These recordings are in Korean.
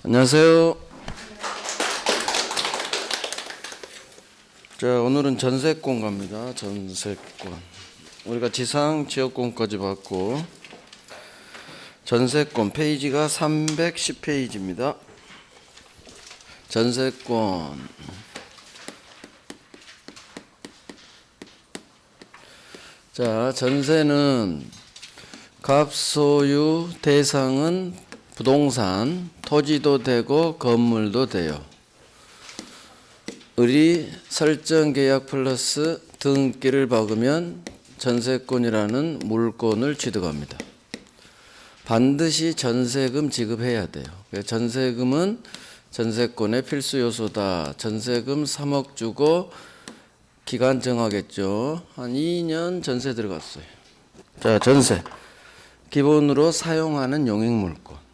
안녕하세요. 자, 오늘은 전세권 갑니다. 전세권. 우리가 지상 지역권까지 봤고, 전세권 페이지가 310페이지입니다. 전세권. 자, 전세는 갑소유 대상은 부동산, 토지도 되고 건물도 돼요. 을이 설정 계약 플러스 등기를 박으면 전세권이라는 물권을 취득합니다. 반드시 전세금 지급해야 돼요. 전세금은 전세권의 필수 요소다. 전세금 3억 주고 기간 정하겠죠. 한 2년 전세 들어갔어요. 자, 전세. 기본으로 사용하는 용익물권.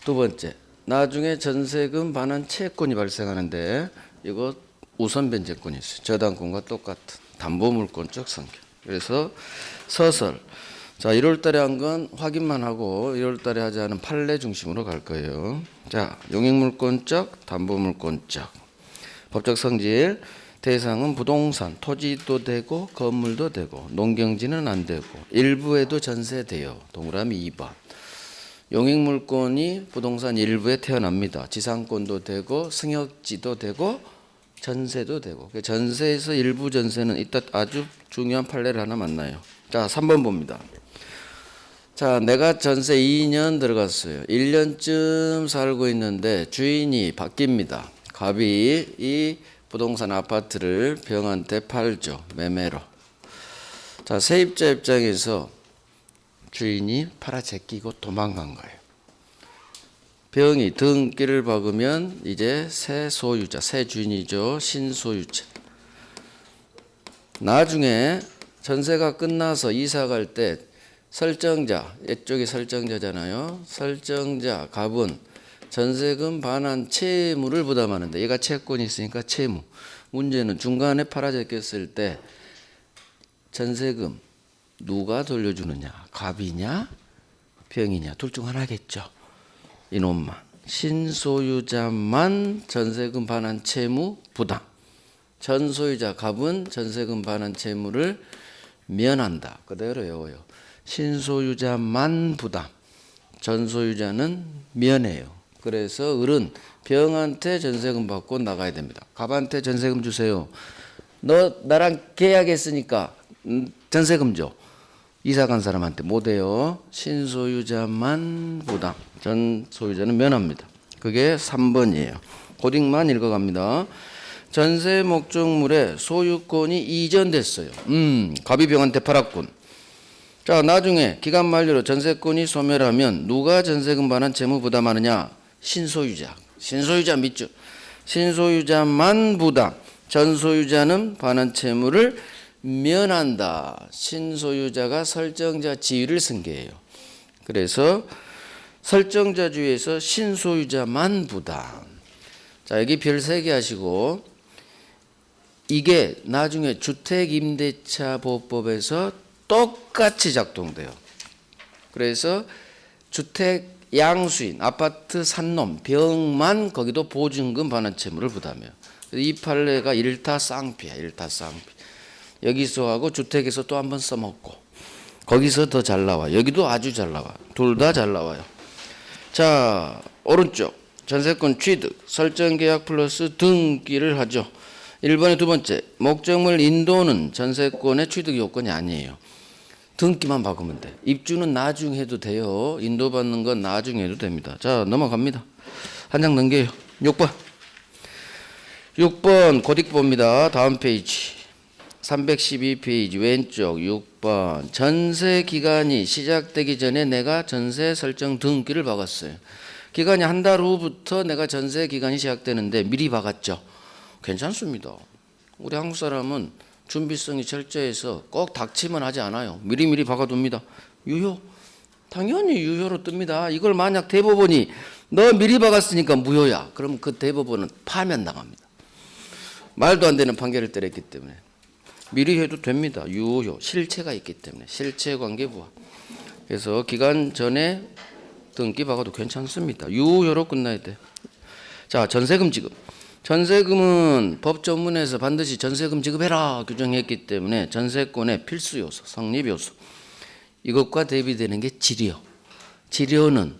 두 번째, 나중에 전세금 반환 채권이 발생하는데 이거 우선 변제권이 있어요. 저당권과 똑같은 담보물권적 성격. 그래서 서설. 자, 1월 달에 한 건 확인만 하고 1월 달에 하지 않은 판례 중심으로 갈 거예요. 자, 용익물권적, 담보물권적. 법적 성질. 대상은 부동산, 토지도 되고 건물도 되고 농경지는 안 되고 일부에도 전세돼요. 동그라미 2번. 용익물권이 부동산 일부에 태어납니다. 지상권도 되고 승역지도 되고 전세도 되고. 전세에서 일부 전세는 이따 아주 중요한 판례를 하나 만나요. 자, 3번 봅니다. 자, 내가 전세 2년 들어갔어요. 1년쯤 살고 있는데 주인이 바뀝니다. 갑이 이 부동산 아파트를 병한테 팔죠. 매매로. 자, 세입자 입장에서 주인이 팔아 제끼고 도망간 거예요. 병이 등기를 박으면 이제 새 소유자, 새 주인이죠. 신소유자. 나중에 전세가 끝나서 이사 갈 때 설정자, 이쪽이 설정자잖아요. 설정자 갑은 전세금 반환 채무를 부담하는데 얘가 채권이 있으니까 채무. 문제는 중간에 팔아 제꼈을 때 전세금 누가 돌려주느냐? 갑이냐? 병이냐? 둘 중 하나겠죠. 이놈만. 신소유자만 전세금 반환 채무 부담. 전소유자 갑은 전세금 반환 채무를 면한다. 그대로 외워요. 신소유자만 부담. 전소유자는 면해요. 그래서 을은 병한테 전세금 받고 나가야 됩니다. 갑한테 전세금 주세요. 너 나랑 계약했으니까 전세금 줘. 이사 간 사람한테 못해요. 신소유자만 부담. 전 소유자는 면합니다. 그게 3번이에요. 고딩만 읽어갑니다. 전세 목적물의 소유권이 이전됐어요. 갑이 병한테 팔았군. 자, 나중에 기간 만료로 전세권이 소멸하면 누가 전세금 반환 채무 부담하느냐? 신소유자. 신소유자 믿죠? 신소유자만 부담. 전소유자는 반환 채무를 면한다. 신소유자가 설정자 지위를 승계해요. 그래서 설정자주의에서 신소유자만 부담. 자, 여기 별 3개 하시고 이게 나중에 주택임대차보호법에서 똑같이 작동돼요. 그래서 주택 양수인, 아파트 산 놈, 병만 거기도 보증금 반환 채무를 부담해요. 이 판례가 일타쌍피야. 일타쌍피. 여기서 하고 주택에서 또 한 번 써먹고 거기서 더 잘 나와. 여기도 아주 잘 나와. 둘 다 잘 나와요. 자, 오른쪽 전세권 취득, 설정계약 플러스 등기를 하죠. 1번의 두 번째, 목적물 인도는 전세권의 취득 요건이 아니에요. 등기만 박으면 돼. 입주는 나중에 해도 돼요. 인도받는 건 나중에 해도 됩니다. 자, 넘어갑니다. 한 장 넘겨요. 6번. 6번 고딕 봅니다. 다음 페이지. 312페이지 왼쪽 6번. 전세 기간이 시작되기 전에 내가 전세 설정 등기를 박았어요. 기간이 한 달 후부터 내가 전세 기간이 시작되는데 미리 박았죠. 괜찮습니다. 우리 한국 사람은 준비성이 철저해서 꼭 닥치면 하지 않아요. 미리미리 박아둡니다. 유효. 당연히 유효로 뜹니다. 이걸 만약 대법원이 너 미리 박았으니까 무효야. 그럼 그 대법원은 파면 나갑니다. 말도 안 되는 판결을 때렸기 때문에. 미리 해도 됩니다. 유효. 실체가 있기 때문에. 실체관계 부합. 그래서 기간 전에 등기 박아도 괜찮습니다. 유효로 끝나야 돼. 자, 전세금 지급. 전세금은 법조문에서 반드시 전세금 지급해라 규정했기 때문에 전세권의 필수 요소, 성립 요소. 이것과 대비되는 게 지료. 지료는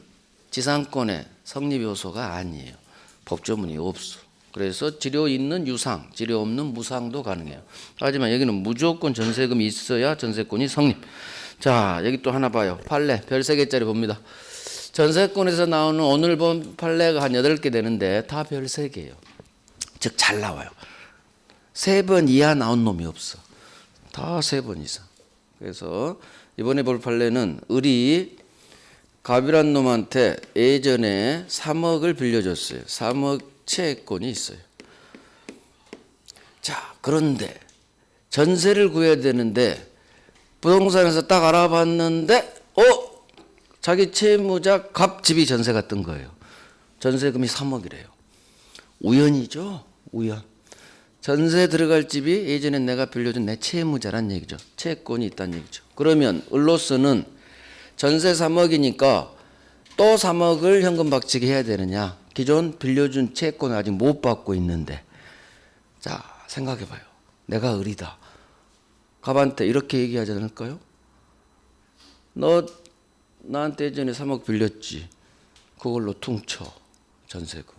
지상권의 성립 요소가 아니에요. 법조문이 없어. 그래서 지료 있는 유상, 지료 없는 무상도 가능해요. 하지만 여기는 무조건 전세금이 있어야 전세권이 성립. 자, 여기 또 하나 봐요. 판례, 별 3개짜리 봅니다. 전세권에서 나오는 오늘 본 판례가 한 8개 되는데 다 별 3개예요. 즉 잘 나와요. 3번 이하 나온 놈이 없어. 다 3번 이상. 그래서 이번에 볼 판례는 을이 갑이란 놈한테 예전에 3억을 빌려줬어요. 3억 채권이 있어요. 자, 그런데 전세를 구해야 되는데 부동산에서 딱 알아봤는데 자기 채무자 갑 집이 전세가 뜬 거예요. 전세금이 3억이래요. 우연이죠. 우연. 전세 들어갈 집이 예전에 내가 빌려준 내 채무자란 얘기죠. 채권이 있다는 얘기죠. 그러면 을로서는 전세 3억이니까 또 3억을 현금 박치기 해야 되느냐. 기존 빌려준 채권을 아직 못 받고 있는데. 자, 생각해봐요. 내가 을이다. 갑한테 이렇게 얘기하지 않을까요? 너 나한테 예전에 3억 빌렸지. 그걸로 퉁쳐. 전세금.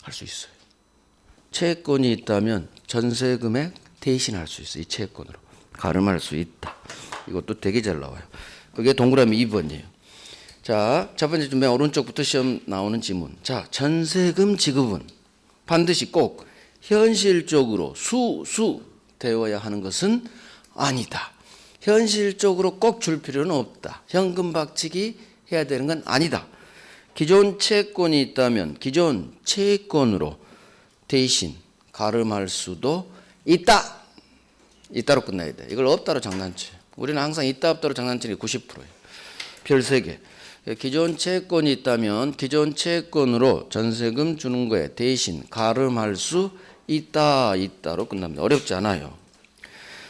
할 수 있어요. 채권이 있다면 전세금에 대신할 수 있어요. 이 채권으로. 가름할 수 있다. 이것도 되게 잘 나와요. 그게 동그라미 2번이에요. 자, 첫 번째 맨 오른쪽부터 시험 나오는 지문. 자, 전세금 지급은 반드시 꼭 현실적으로 되어야 하는 것은 아니다. 현실적으로 꼭 줄 필요는 없다. 현금 박치기 해야 되는 건 아니다. 기존 채권이 있다면 기존 채권으로 대신 가름할 수도 있다. 있다로 끝나야 돼. 이걸 없다로 장난쳐. 우리는 항상 있다 없다로 장난치는 게 90%예요. 별 3개. 기존 채권이 있다면 기존 채권으로 전세금 주는 거에 대신 가름할 수 있다로 끝납니다. 어렵지 않아요.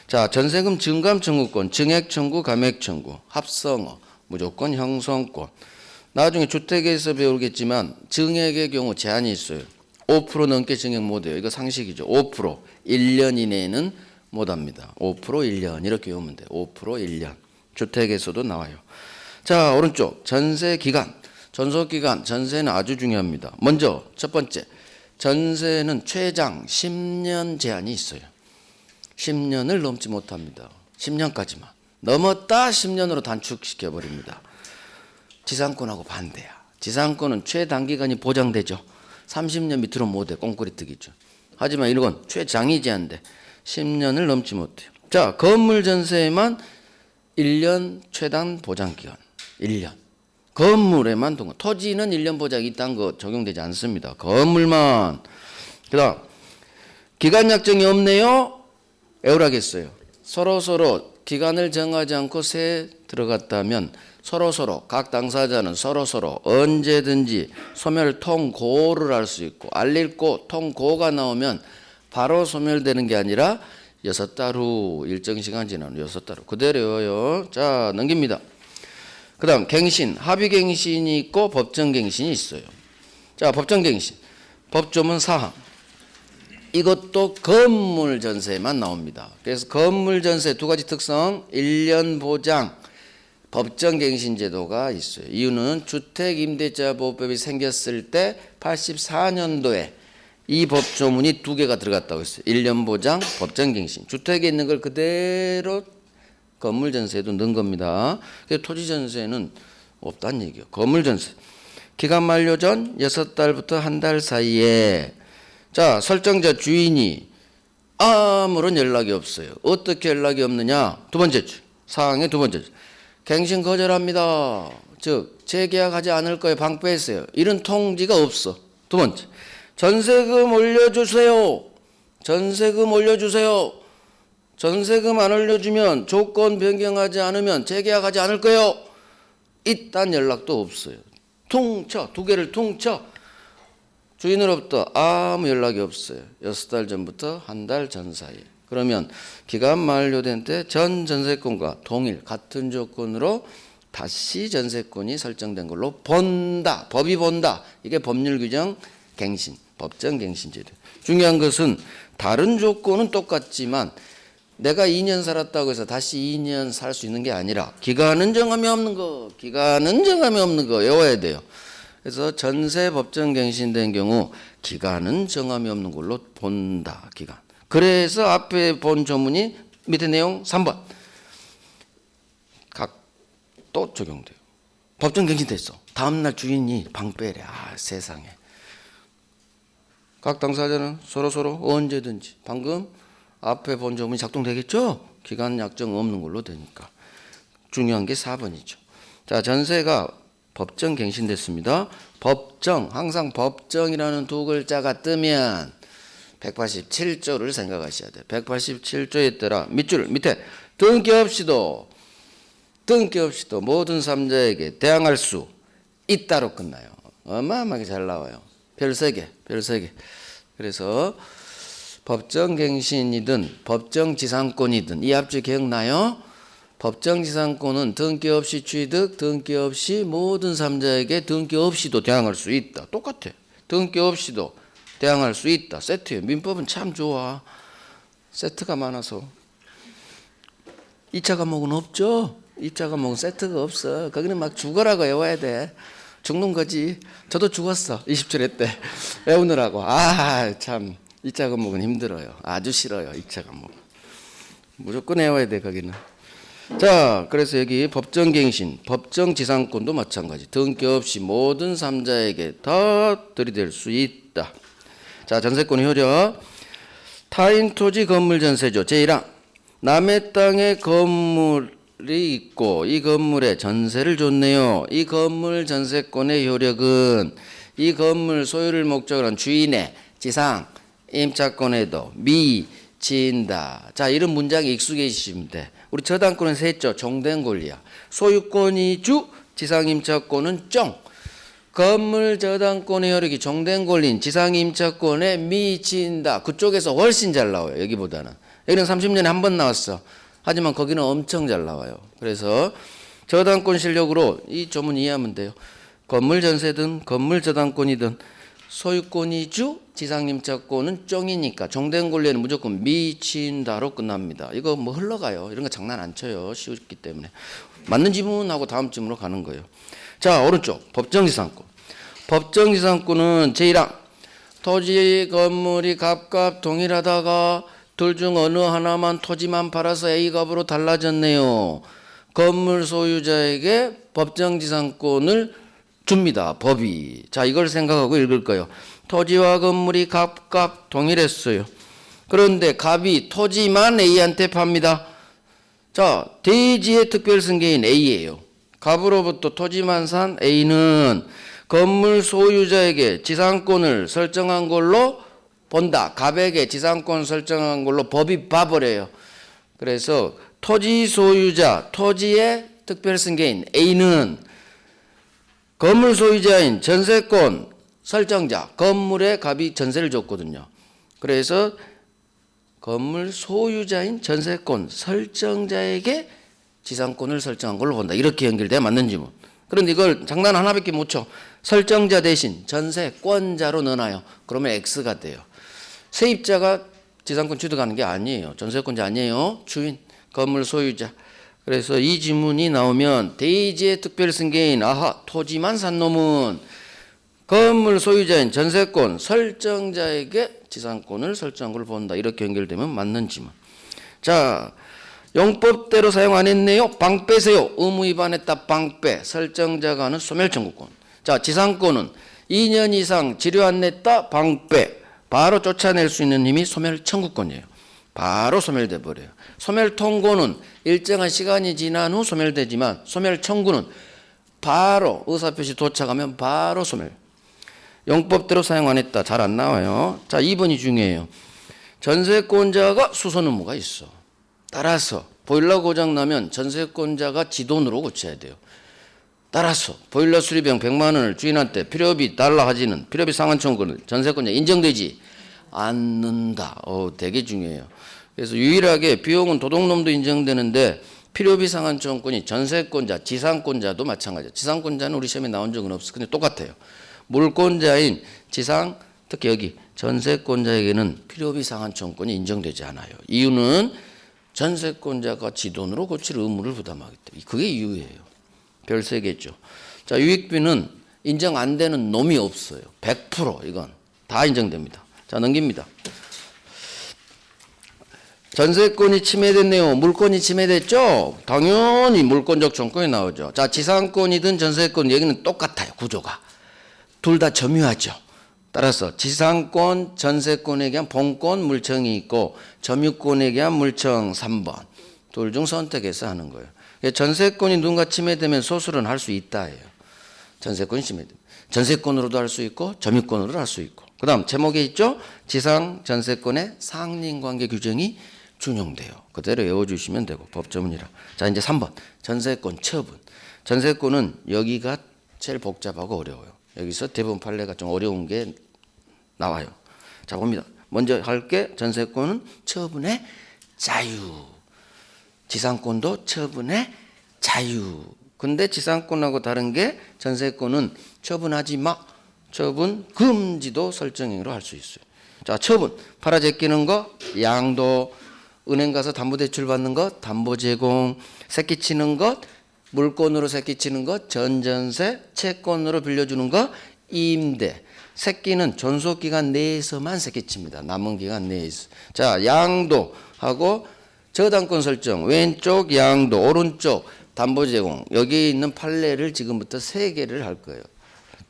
자, 전세금 증감 청구권, 증액 청구, 감액 청구, 합성어, 무조건 형성권. 나중에 주택에서 배우겠지만 증액의 경우 제한이 있어요. 5% 넘게 증액 못해요. 이거 상식이죠. 5% 1년 이내에는 못합니다. 5% 1년 이렇게 외우면 돼요. 5% 1년. 주택에서도 나와요. 자, 오른쪽 전세기간, 전속기간, 전세는 아주 중요합니다. 먼저 첫 번째, 전세는 최장 10년 제한이 있어요. 10년을 넘지 못합니다. 10년까지만. 넘었다 10년으로 단축시켜버립니다. 지상권하고 반대야. 지상권은 최단기간이 보장되죠. 30년 밑으로 못해. 꽁꼬리뜨기죠. 하지만 이건 최장이 제한돼. 10년을 넘지 못해요. 자, 건물 전세에만 1년 최단 보장기간. 1년. 건물에만 동거. 토지는 1년 보장이 있다는 거 적용되지 않습니다. 건물만. 그 다음 기간 약정이 없네요. 애월하겠어요. 서로 기간을 정하지 않고 세 들어갔다면 서로 각 당사자는 서로 언제든지 소멸 통고를 할 수 있고 알릴고 통고가 나오면 바로 소멸되는 게 아니라 6달 후 일정 시간 지난 후 6달 후 그대로요. 자, 넘깁니다. 그 다음 갱신, 합의갱신이 있고 법정갱신이 있어요. 자, 법정갱신. 법조문 사항. 이것도 건물 전세만 나옵니다. 그래서 건물 전세 2가지 특성, 1년 보장, 법정갱신 제도가 있어요. 이유는 주택임대차보호법이 생겼을 때 84년도에 이 법조문이 2개가 들어갔다고 했어요. 1년 보장, 법정갱신. 주택에 있는 걸 그대로 건물 전세도 넣은 겁니다. 그래서 토지 전세는 없다는 얘기예요. 건물 전세. 기간 만료 전 6달부터 1달 사이에 자, 설정자 주인이 아무런 연락이 없어요. 어떻게 연락이 없느냐? 두 번째 주. 사항의 두 번째 주. 갱신 거절합니다. 즉 재계약하지 않을 거예요. 방패했어요. 이런 통지가 없어. 두 번째. 전세금 올려주세요. 전세금 올려주세요. 전세금 안 올려주면 조건 변경하지 않으면 재계약하지 않을 거예요. 이딴 연락도 없어요. 퉁쳐. 2개를 퉁쳐. 주인으로부터 아무 연락이 없어요. 6달 전부터 1달 전 사이에. 그러면 기간 만료된 때 전 전세권과 동일 같은 조건으로 다시 전세권이 설정된 걸로 본다. 법이 본다. 이게 법률 규정 갱신, 법정 갱신제도. 중요한 것은 다른 조건은 똑같지만 내가 2년 살았다고 해서 다시 2년 살 수 있는 게 아니라 기간은 정함이 없는 거, 기간은 정함이 없는 거 외워야 돼요. 그래서 전세 법정 갱신된 경우 기간은 정함이 없는 걸로 본다. 기간. 그래서 앞에 본 조문이 밑에 내용 3번 또 적용돼요. 법정 갱신됐어. 다음날 주인이 방 빼래. 아, 세상에. 각 당사자는 서로 언제든지 방금 앞에 본 조문이 작동되겠죠? 기간 약정 없는 걸로 되니까. 중요한 게 4번이죠. 자, 전세가 법정 갱신됐습니다. 법정, 항상 법정이라는 두 글자가 뜨면 187조를 생각하셔야 돼요. 187조에 따라 밑에 등기 없이도 모든 삼자에게 대항할 수 있다로 끝나요. 어마어마하게 잘 나와요. 별 3개. 그래서 법정갱신이든 법정지상권이든 이 앞줄 기억나요? 법정지상권은 등기 없이 취득, 등기 없이 모든 삼자에게 등기 없이도 대항할 수 있다. 똑같아. 등기 없이도 대항할 수 있다. 세트예요. 민법은 참 좋아. 세트가 많아서. 2차 과목은 없죠? 2차 과목은 세트가 없어. 거기는 막 죽어라고 외워야 돼. 죽는 거지. 저도 죽었어. 20초례 때. 외우느라고. 참. 2차 과목은 힘들어요. 아주 싫어요. 2차 과목. 무조건 외워야 돼, 거기는. 자, 그래서 여기 법정갱신, 법정지상권도 마찬가지. 등기 없이 모든 삼자에게 다 들이댈 수 있다. 자, 전세권 효력. 타인 토지 건물 전세죠. 제1항. 남의 땅에 건물이 있고 이 건물에 전세를 줬네요. 이 건물 전세권의 효력은 이 건물 소유를 목적으로 한 주인의 지상 임차권에도 미친다. 자, 이런 문장에 익숙해지시면 돼. 우리 저당권에서 했죠. 종된 권리야. 소유권이 주, 지상 임차권은 정. 건물 저당권의 효력이 종된 권리인 지상 임차권에 미친다. 그쪽에서 훨씬 잘 나와요. 여기보다는. 여기는 30년에 한 번 나왔어. 하지만 거기는 엄청 잘 나와요. 그래서 저당권 실력으로 이 조문 이해하면 돼요. 건물 전세든 건물 저당권이든 소유권이 주, 지상임차권은 쫑이니까 종된 권리에는 무조건 미친다로 끝납니다. 이거 뭐 흘러가요. 이런 거 장난 안 쳐요. 쉬웠기 때문에. 맞는 지문하고 다음 지문으로 가는 거예요. 자, 오른쪽 법정지상권. 법정지상권은 제1항. 토지 건물이 값값 동일하다가 둘 중 어느 하나만 토지만 팔아서 A값으로 달라졌네요. 건물 소유자에게 법정지상권을 줍니다. 법이. 자, 이걸 생각하고 읽을 거예요. 토지와 건물이 값값 동일했어요. 그런데 갑이 토지만 A한테 팝니다. 자, 대지의 특별승계인 A예요. 갑으로부터 토지만 산 A는 건물 소유자에게 지상권을 설정한 걸로 본다. 갑에게 지상권 설정한 걸로 법이 봐버려요. 그래서 토지 소유자, 토지의 특별승계인 A는 건물 소유자인 전세권 설정자, 건물에 갑이 전세를 줬거든요. 그래서 건물 소유자인 전세권 설정자에게 지상권을 설정한 걸로 본다. 이렇게 연결돼야 맞는 지문. 그런데 이걸 장난 하나밖에 못 쳐. 설정자 대신 전세권자로 넣어놔요. 그러면 X가 돼요. 세입자가 지상권 취득하는 게 아니에요. 전세권자 아니에요. 주인, 건물 소유자. 그래서 이 지문이 나오면 대지의 특별승계인 토지만 산 놈은 건물 소유자인 전세권 설정자에게 지상권을 설정한 걸 본다. 이렇게 연결되면 맞는 지문. 자, 용법대로 사용 안 했네요. 방 빼세요. 의무 위반했다. 방 빼. 설정자가 하는 소멸 청구권. 자, 지상권은 2년 이상 지료 안 냈다. 방 빼. 바로 쫓아낼 수 있는 힘이 소멸 청구권이에요. 바로 소멸돼 버려요. 소멸 통고는 일정한 시간이 지난 후 소멸되지만 소멸 청구는 바로 의사표시 도착하면 바로 소멸. 용법대로 사용 안 했다. 잘 안 나와요. 자, 2번이 중요해요. 전세권자가 수선 의무가 있어. 따라서 보일러 고장 나면 전세권자가 지 돈으로 고쳐야 돼요. 따라서 보일러 수리비용 100만 원을 주인한테 필요비 달라 하지는 필요비 상환 청구는 전세권자 인정되지 않는다. 되게 중요해요. 그래서 유일하게 비용은 도둑놈도 인정되는데 필요비 상한청권이 전세권자, 지상권자도 마찬가지예요. 지상권자는 우리 시험에 나온 적은 없어. 근데 똑같아요. 물권자인 지상, 특히 여기 전세권자에게는 필요비 상한청권이 인정되지 않아요. 이유는 전세권자가 지 돈으로 고칠 의무를 부담하기 때문에. 그게 이유예요. 별 3개죠. 자, 유익비는 인정 안 되는 놈이 없어요. 100% 이건 다 인정됩니다. 자, 넘깁니다. 전세권이 침해됐네요. 물권이 침해됐죠? 당연히 물권적 청권이 나오죠. 자, 지상권이든 전세권 여기는 똑같아요. 구조가. 둘 다 점유하죠. 따라서 지상권, 전세권에 대한 본권 물청이 있고 점유권에 대한 물청 3번. 둘 중 선택해서 하는 거예요. 전세권이 누군가 침해되면 소수는 할 수 있다예요. 전세권이 침해되면. 전세권으로도 할 수 있고 점유권으로도 할 수 있고. 그 다음 제목에 있죠. 지상 전세권의 상린관계 규정이 준용돼요. 그대로 외워주시면 되고 법조문이라. 자, 이제 3번 전세권 처분. 전세권은 여기가 제일 복잡하고 어려워요. 여기서 대부분 판례가 좀 어려운 게 나와요. 자, 봅니다. 먼저 할게 전세권은 처분의 자유. 지상권도 처분의 자유. 근데 지상권하고 다른 게 전세권은 처분하지 마. 처분 금지도 설정행위로 할 수 있어요. 자, 처분. 팔아 제끼는 거, 양도, 은행 가서 담보대출 받는 것, 담보 제공, 새끼치는 것, 물권으로 새끼치는 것, 전전세, 채권으로 빌려주는 것, 임대. 새끼는 존속기간 내에서만 새끼칩니다. 남은 기간 내에서. 자, 양도하고 저당권 설정. 왼쪽 양도, 오른쪽 담보 제공. 여기 있는 판례를 지금부터 3개를 할 거예요.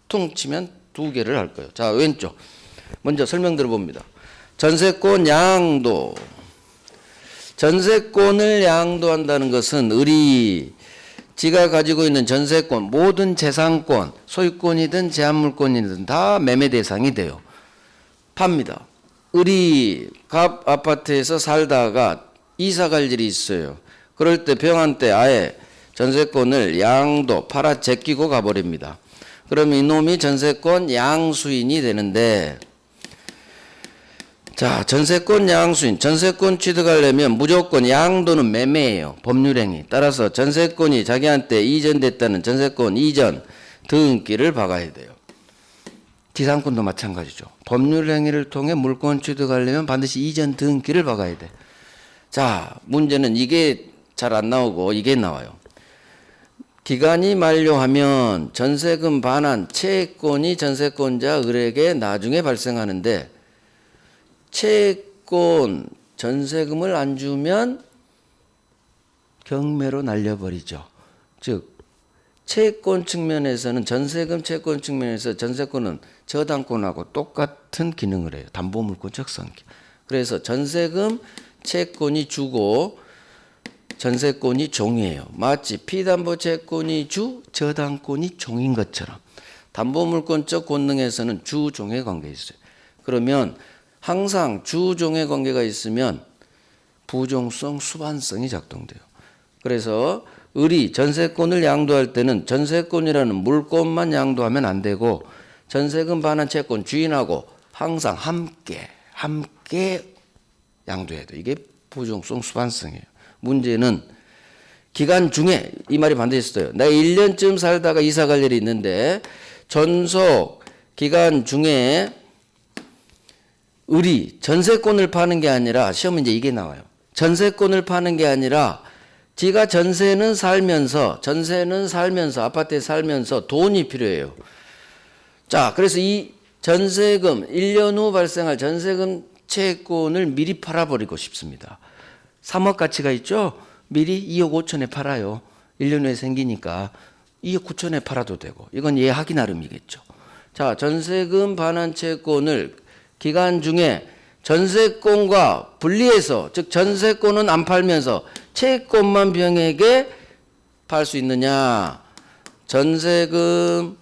퉁치면 2개를 할 거예요. 자, 왼쪽. 먼저 설명 들어봅니다. 전세권 양도. 전세권을 양도한다는 것은 지가 가지고 있는 전세권, 모든 재산권, 소유권이든 제한물권이든 다 매매 대상이 돼요. 팝니다. 갑 아파트에서 살다가 이사 갈 일이 있어요. 그럴 때 병한 때 아예 전세권을 양도, 팔아 제끼고 가버립니다. 그러면 이놈이 전세권 양수인이 되는데, 자, 전세권 양수인, 전세권 취득하려면 무조건 양도는 매매예요. 법률행위. 따라서 전세권이 자기한테 이전됐다는 전세권 이전 등기를 박아야 돼요. 지상권도 마찬가지죠. 법률행위를 통해 물권 취득하려면 반드시 이전 등기를 박아야 돼. 자, 문제는 이게 잘 안 나오고 이게 나와요. 기간이 만료하면 전세금 반환 채권이 전세권자 을에게 나중에 발생하는데, 채권 전세금을 안 주면 경매로 날려버리죠. 즉 채권 측면에서는 전세금 채권 측면에서 전세권은 저당권하고 똑같은 기능을 해요. 담보물권 적성기. 그래서 전세금 채권이 주고 전세권이 종이에요. 마치 피담보 채권이 주, 저당권이 종인 것처럼 담보물권적 권능에서는 주종의 관계가 있어요. 그러면 항상 주종의 관계가 있으면 부종성, 수반성이 작동돼요. 그래서 전세권을 양도할 때는 전세권이라는 물권만 양도하면 안 되고 전세금 반환 채권 주인하고 항상 함께 양도해야 돼요. 이게 부종성, 수반성이에요. 문제는 기간 중에 이 말이 반드시 있어요. 내가 1년쯤 살다가 이사 갈 일이 있는데 전속 기간 중에 전세권을 파는 게 아니라, 시험은 이제 이게 나와요. 전세권을 파는 게 아니라 지가 전세는 살면서 아파트에 살면서 돈이 필요해요. 자, 그래서 이 전세금 1년 후 발생할 전세금 채권을 미리 팔아버리고 싶습니다. 3억 가치가 있죠? 미리 2억 5천에 팔아요. 1년 후에 생기니까 2억 9천에 팔아도 되고, 이건 예하기 나름이겠죠. 자, 전세금 반환 채권을 기간 중에 전세권과 분리해서, 즉 전세권은 안 팔면서 채권만 병에게 팔 수 있느냐. 전세금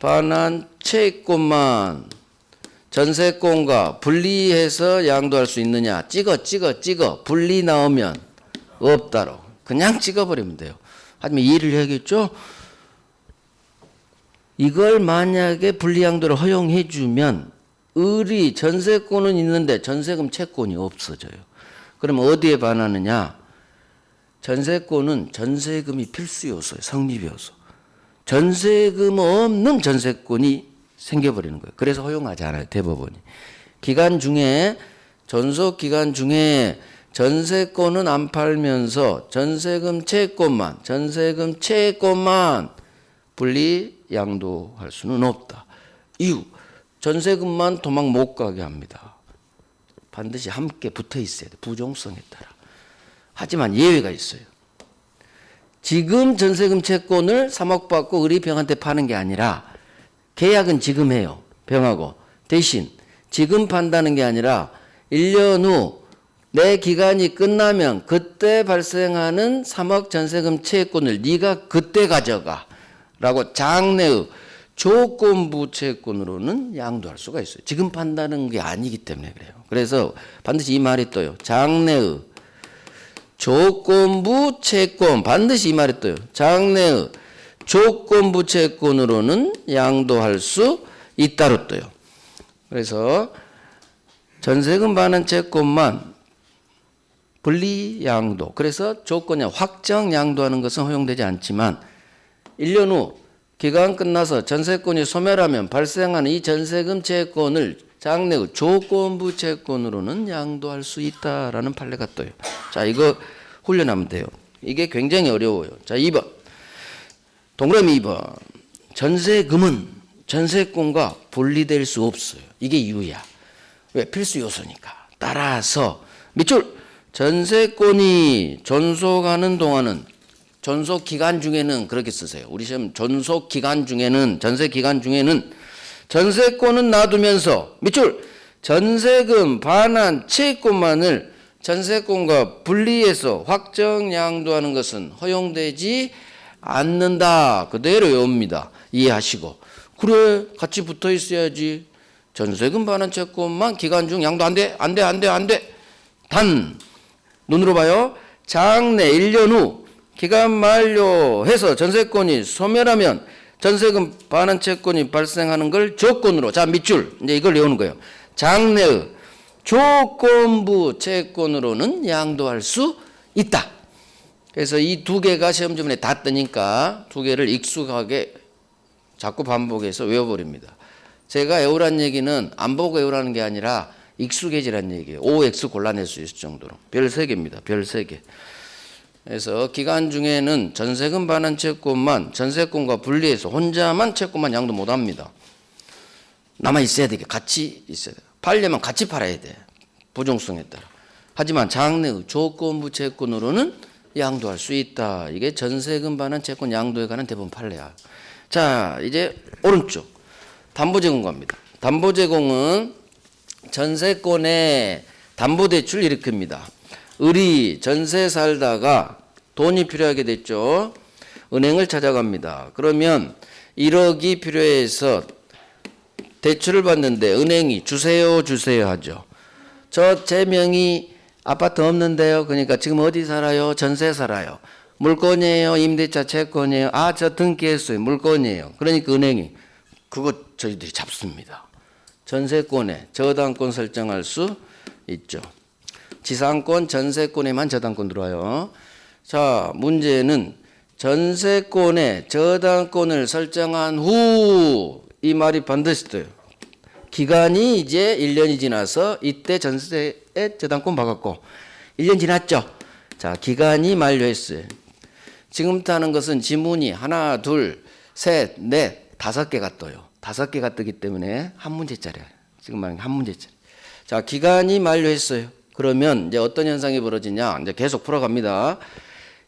반환 채권만 전세권과 분리해서 양도할 수 있느냐. 찍어. 분리 나오면 없다로 그냥 찍어버리면 돼요. 하지만 이해를 해야겠죠. 이걸 만약에 분리양도를 허용해 주면 전세권은 있는데 전세금 채권이 없어져요. 그러면 어디에 반하느냐? 전세권은 전세금이 필수 요소예요. 성립 요소. 전세금 없는 전세권이 생겨버리는 거예요. 그래서 허용하지 않아요. 대법원이. 기간 중에 존속 기간 중에 전세권은 안 팔면서 전세금 채권만 분리 양도할 수는 없다. 이유, 전세금만 도망 못 가게 합니다. 반드시 함께 붙어 있어야 돼. 부종성에 따라. 하지만 예외가 있어요. 지금 전세금 채권을 3억 받고 의리병한테 파는 게 아니라 계약은 지금 해요. 병하고. 대신 지금 판다는 게 아니라 1년 후 내 기간이 끝나면 그때 발생하는 3억 전세금 채권을 네가 그때 가져가 라고 장래의 조건부 채권으로는 양도할 수가 있어요. 지금 판다는 게 아니기 때문에 그래요. 그래서 반드시 이 말이 떠요. 장래의 조건부 채권, 반드시 이 말이 떠요. 장래의 조건부 채권으로는 양도할 수 있다로 떠요. 그래서 전세금 반환 채권만 분리 양도, 그래서 조건이 확정 양도하는 것은 허용되지 않지만 1년 후 기간 끝나서 전세권이 소멸하면 발생하는 이 전세금 채권을 장래의 조건부 채권으로는 양도할 수 있다라는 판례가 떠요. 자, 이거 훈련하면 돼요. 이게 굉장히 어려워요. 자, 2번. 동그라미 2번. 전세금은 전세권과 분리될 수 없어요. 이게 이유야. 왜? 필수 요소니까. 따라서 밑줄 전세권이 존속하는 동안은 존속 기간 중에는 그렇게 쓰세요. 우리 시험 존속 기간 중에는 전세 기간 중에는 전세권은 놔두면서 밑줄 전세금 반환 채권만을 전세권과 분리해서 확정 양도하는 것은 허용되지 않는다. 그대로 외웁니다. 이해하시고. 그래 같이 붙어 있어야지. 전세금 반환 채권만 기간 중 양도 안 돼. 안 돼. 단 눈으로 봐요. 장래 1년 후 기간 만료해서 전세권이 소멸하면 전세금 반환 채권이 발생하는 걸 조건으로. 자, 밑줄. 이제 이걸 외우는 거예요. 장래의 조건부 채권으로는 양도할 수 있다. 그래서 이 두 개가 시험 주문에 다 뜨니까 두 개를 익숙하게 자꾸 반복해서 외워버립니다. 제가 외우란 얘기는 안 보고 외우라는 게 아니라 익숙해지란 얘기예요. OX 골라낼 수 있을 정도로. 별 3개입니다. 별 3개. 그래서 기간 중에는 전세금 반환 채권만 전세권과 분리해서 혼자만 채권만 양도 못합니다. 남아 있어야 되게 같이 있어야 돼. 팔려면 같이 팔아야 돼. 부종성에 따라. 하지만 장래의 조건부 채권으로는 양도할 수 있다. 이게 전세금 반환 채권 양도에 관한 대부분 판례야. 자, 이제 오른쪽 담보제공 갑니다. 담보제공은 전세권에 담보대출 일으킵니다. 을이 전세 살다가 돈이 필요하게 됐죠. 은행을 찾아갑니다. 그러면 1억이 필요해서 대출을 받는데 은행이 주세요 하죠. 저 제 명의 아파트 없는데요. 그러니까 지금 어디 살아요? 전세 살아요. 물건이에요? 임대차 채권이에요? 아, 저 등기했어요. 물건이에요. 그러니까 은행이 그거 저희들이 잡습니다. 전세권에 저당권 설정할 수 있죠. 지상권, 전세권에만 저당권 들어와요. 자, 문제는 전세권에 저당권을 설정한 후 이 말이 반드시 떠요. 기간이 이제 1년이 지나서 이때 전세에 저당권 받았고 1년 지났죠. 자, 기간이 만료했어요. 지금부터 하는 것은 지문이 하나, 둘, 셋, 넷, 5개가 떠요. 5개가 뜨기 때문에 한 문제짜리야. 지금 말하는 한 문제짜리. 자, 기간이 만료했어요. 그러면 이제 어떤 현상이 벌어지냐? 이제 계속 풀어갑니다.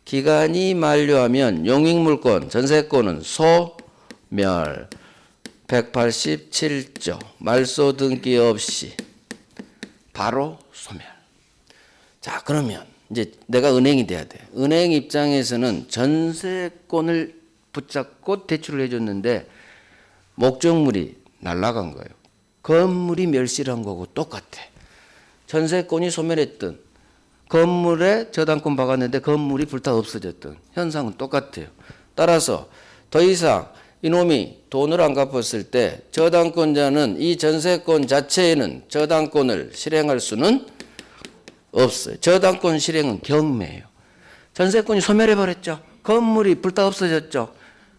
기간이 만료하면 용익물권, 전세권은 소멸. 187조. 말소 등기 없이 바로 소멸. 자, 그러면 이제 내가 은행이 돼야 돼. 은행 입장에서는 전세권을 붙잡고 대출을 해줬는데 목적물이 날아간 거예요. 건물이 멸실한 거고 똑같아. 전세권이 소멸했던 건물에 저당권 박았는데 건물이 불타 없어졌던 현상은 똑같아요. 따라서 더 이상 이놈이 돈을 안 갚았을 때 저당권자는 이 전세권 자체에는 저당권을 실행할 수는 없어요. 저당권 실행은 경매예요. 전세권이 소멸해버렸죠. 건물이 불타 없어졌죠.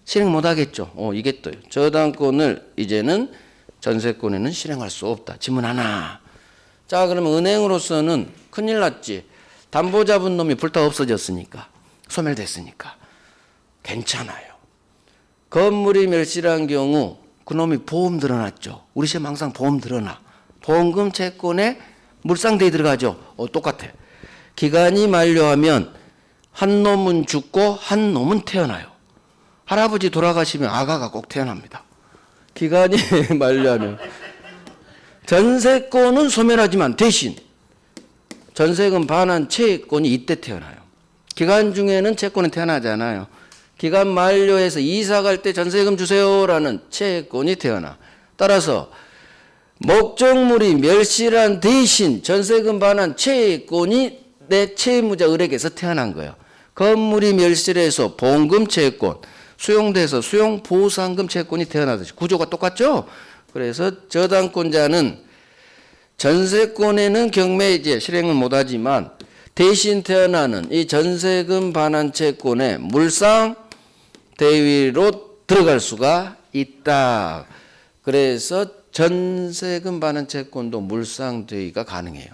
실행 못하겠죠. 이게 또요. 저당권을 이제는 전세권에는 실행할 수 없다. 지문 하나. 자, 그러면 은행으로서는 큰일 났지. 담보 잡은 놈이 불타 없어졌으니까. 소멸됐으니까. 괜찮아요. 건물이 멸실한 경우 그놈이 보험 들어놨죠. 우리 시험 항상 보험 들어놔. 보험금 채권에 물상대에 들어가죠. 똑같아. 기간이 만료하면 한 놈은 죽고 한 놈은 태어나요. 할아버지 돌아가시면 아가가 꼭 태어납니다. 기간이 만료하면. 전세권은 소멸하지만 대신 전세금 반환 채권이 이때 태어나요. 기간 중에는 채권은 태어나지 않아요. 기간 만료해서 이사 갈 때 전세금 주세요라는 채권이 태어나. 따라서 목적물이 멸실한 대신 전세금 반환 채권이 내 채무자 을에게서 태어난 거예요. 건물이 멸실해서 보험금 채권, 수용돼서 수용보상금 채권이 태어나듯이 구조가 똑같죠? 그래서 저당권자는 전세권에는 경매이제 실행을 못하지만 대신 태어나는 이 전세금 반환 채권에 물상 대위로 들어갈 수가 있다. 그래서 전세금 반환 채권도 물상 대위가 가능해요.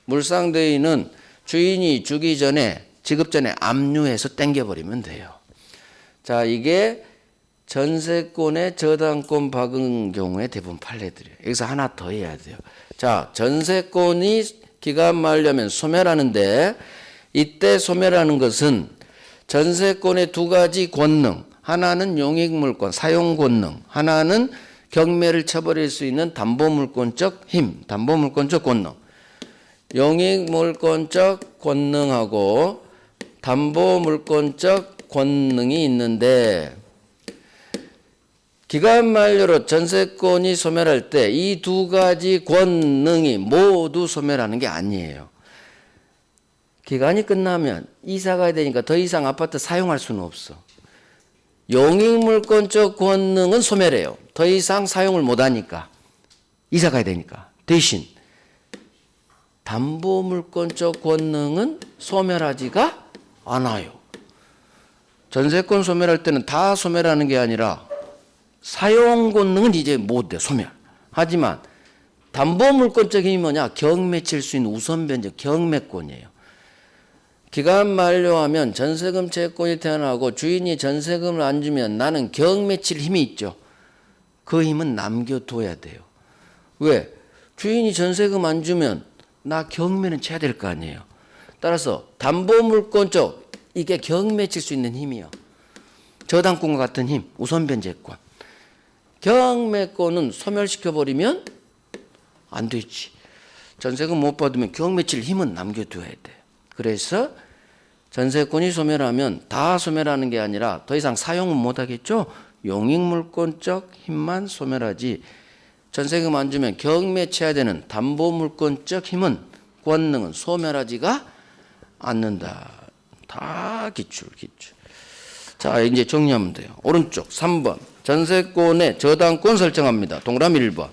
물상 대위는 주인이 주기 전에 지급 전에 압류해서 땡겨버리면 돼요. 자, 이게 전세권에 저당권 박은 경우에 대부분 판례들이에요. 여기서 하나 더 해야 돼요. 자, 전세권이 기간 만료하면 소멸하는데 이때 소멸하는 것은 전세권의 두 가지 권능, 하나는 용익물권, 사용권능, 하나는 경매를 쳐버릴 수 있는 담보물권적 힘, 담보물권적 권능. 용익물권적 권능하고 담보물권적 권능이 있는데 기간 만료로 전세권이 소멸할 때 이 두 가지 권능이 모두 소멸하는 게 아니에요. 기간이 끝나면 이사 가야 되니까 더 이상 아파트 사용할 수는 없어. 용익물권적 권능은 소멸해요. 더 이상 사용을 못하니까. 이사 가야 되니까. 대신 담보물권적 권능은 소멸하지가 않아요. 전세권 소멸할 때는 다 소멸하는 게 아니라 사용 권능은 이제 못 돼, 소멸. 하지만 담보물권적 힘이 뭐냐? 경매 칠 수 있는 우선 변제 경매권이에요. 기간 만료하면 전세금 채권이 태어나고 주인이 전세금을 안 주면 나는 경매 칠 힘이 있죠. 그 힘은 남겨둬야 돼요. 왜? 주인이 전세금 안 주면 나 경매는 쳐야 될 거 아니에요. 따라서 담보물권적 이게 경매 칠 수 있는 힘이요. 저당권과 같은 힘, 우선 변제권. 경매권은 소멸시켜버리면 안 되지. 전세금 못 받으면 경매 칠 힘은 남겨둬야 돼. 그래서 전세권이 소멸하면 다 소멸하는 게 아니라 더 이상 사용은 못하겠죠. 용익물권적 힘만 소멸하지 전세금 안 주면 경매 쳐야 되는 담보물권적 힘은 권능은 소멸하지가 않는다. 다 기출. 자, 이제 정리하면 돼요. 오른쪽 3번 전세권의 저당권 설정합니다. 동그라미 1번.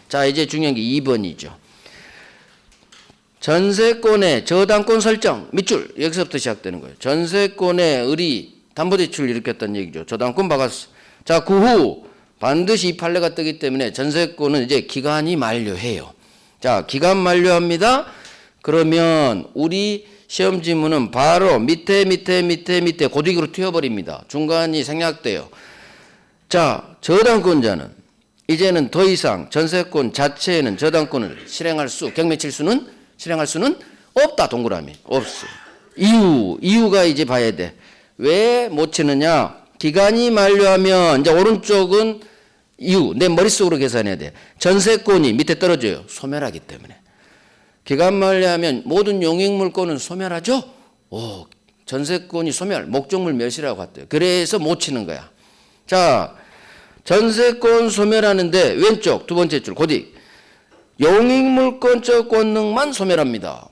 자, 이제 중요한 게 2번이죠. 전세권의 저당권 설정 밑줄 여기서부터 시작되는 거예요. 전세권의 을이 담보대출을 일으켰다는 얘기죠. 저당권 박았어. 자, 그 후 반드시 이 판례가 뜨기 때문에 전세권은 이제 기간이 만료해요. 자, 기간 만료합니다. 그러면 우리 시험 지문은 바로 밑에 고딕으로 튀어버립니다. 중간이 생략돼요. 자, 저당권자는 이제는 더 이상 전세권 자체에는 저당권을 실행할 수는 없다. 동그라미. 없어. 이유가 이제 봐야 돼. 왜 못 치느냐? 기간이 만료하면 이제 오른쪽은 이유. 내 머릿속으로 계산해야 돼. 전세권이 밑에 떨어져요. 소멸하기 때문에. 기간 만료하면 모든 용익물권은 소멸하죠? 전세권이 소멸, 목적물 멸실하고 같대요. 그래서 못 치는 거야. 자, 전세권 소멸하는데 왼쪽 두 번째 줄 고딕. 용익물권적 권능만 소멸합니다.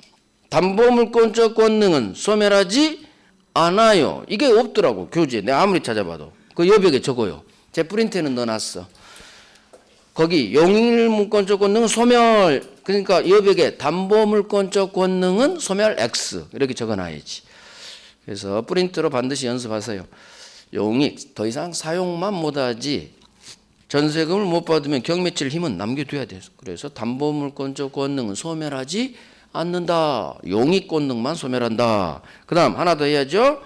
담보물권적 권능은 소멸하지 않아요. 이게 없더라고, 교재에. 내가 아무리 찾아봐도. 그 여백에 적어요. 제 프린트에는 넣어놨어. 거기 용익물권적 권능은 소멸, 그러니까 여백에 담보물권적 권능은 소멸 X 이렇게 적어놔야지. 그래서 프린트로 반드시 연습하세요. 용익 더 이상 사용만 못하지 전세금을 못 받으면 경매칠 힘은 남겨둬야 돼요. 그래서 담보물권적 권능은 소멸하지 않는다. 용익 권능만 소멸한다. 그 다음 하나 더 해야죠.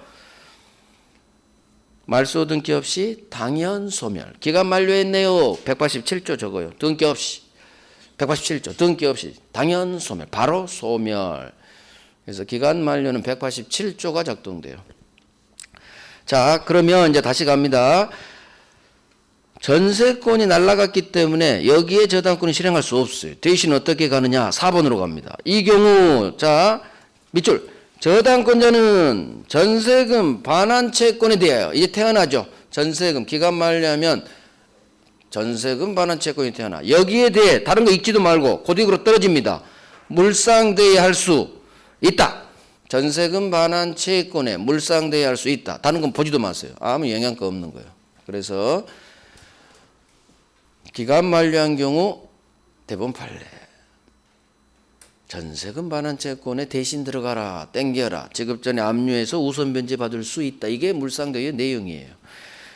말소 등기 없이 당연 소멸. 기간 만료했네요. 187조 적어요. 등기 없이. 187조 등기 없이 당연 소멸. 바로 소멸. 그래서 기간 만료는 187조가 작동돼요. 자, 그러면 이제 다시 갑니다. 전세권이 날아갔기 때문에 여기에 저당권을 실행할 수 없어요. 대신 어떻게 가느냐? 4번으로 갑니다. 이 경우 자 밑줄 저당권자는 전세금 반환채권에 대하여 이제 태어나죠. 전세금 기간 만료하면 전세금 반환채권이 태어나. 여기에 대해 다른 거 읽지도 말고 고딕으로 떨어집니다. 물상대의할 수 있다. 전세금 반환채권에 물상대의할 수 있다. 다른 건 보지도 마세요. 아무 영향가 없는 거예요. 그래서 기간 만료한 경우 대법원 판례. 전세금 반환채권에 대신 들어가라. 땡겨라. 지급 전에 압류해서 우선 변제 받을 수 있다. 이게 물상대의 내용이에요.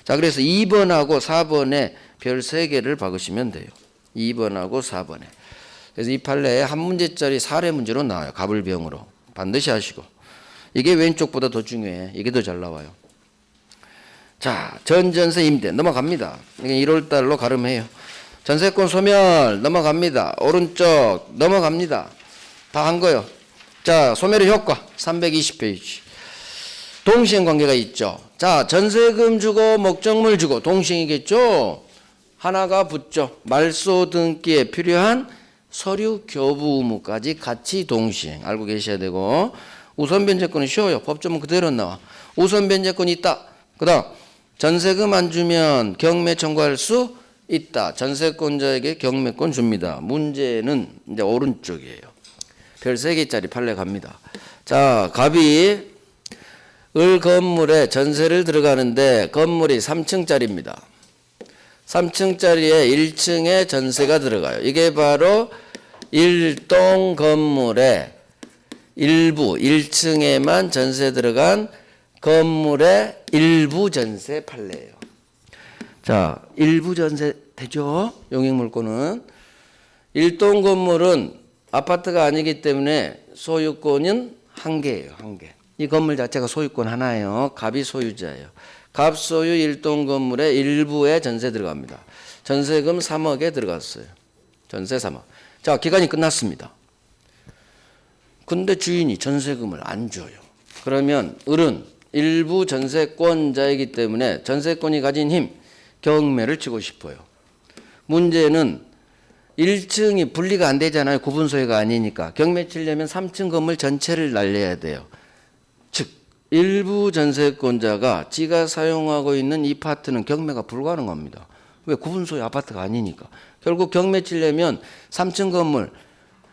자, 그래서 2번하고 4번에 별 3개를 박으시면 돼요. 2번하고 4번에. 그래서 이 판례에 한 문제짜리 사례 문제로 나와요. 갑을병으로. 반드시 하시고. 이게 왼쪽보다 더 중요해. 이게 더 잘 나와요. 자, 전전세 임대 넘어갑니다. 이게 1월 달로 가름해요. 전세권 소멸 넘어갑니다. 오른쪽 넘어갑니다. 다 한 거요. 자, 소멸의 효과 320페이지. 동시행 관계가 있죠. 자, 전세금 주고 목적물 주고 동시행이겠죠. 하나가 붙죠. 말소 등기에 필요한 서류 교부 의무까지 같이 동시행. 알고 계셔야 되고. 우선 변제권은 쉬워요. 법조문 그대로 나와. 우선 변제권이 있다. 그 다음 전세금 안 주면 경매 청구할 수 있다. 전세권자에게 경매권 줍니다. 문제는 이제 오른쪽이에요. 별 3개짜리 판례 갑니다. 자, 갑이 을 건물에 전세를 들어가는데 건물이 3층짜리입니다. 3층짜리에 1층에 전세가 들어가요. 이게 바로 1동 건물에 일부 1층에만 전세 들어간 건물의 일부 전세 판례예요. 자, 일부 전세 되죠? 용익물권은 1동 건물은 아파트가 아니기 때문에 소유권은 한 개예요. 한 개. 이 건물 자체가 소유권 하나예요. 갑이 소유자예요. 갑 소유 1동 건물의 일부에 전세 들어갑니다. 전세금 3억에 들어갔어요. 전세 3억. 자, 기간이 끝났습니다. 근데 주인이 전세금을 안 줘요. 그러면 을은 일부 전세권자이기 때문에 전세권이 가진 힘, 경매를 치고 싶어요. 문제는 1층이 분리가 안 되잖아요. 구분 소유가 아니니까. 경매 치려면 3층 건물 전체를 날려야 돼요. 즉 일부 전세권자가 지가 사용하고 있는 이 파트는 경매가 불가능합니다. 왜? 구분 소유 아파트가 아니니까. 결국 경매 치려면 3층 건물,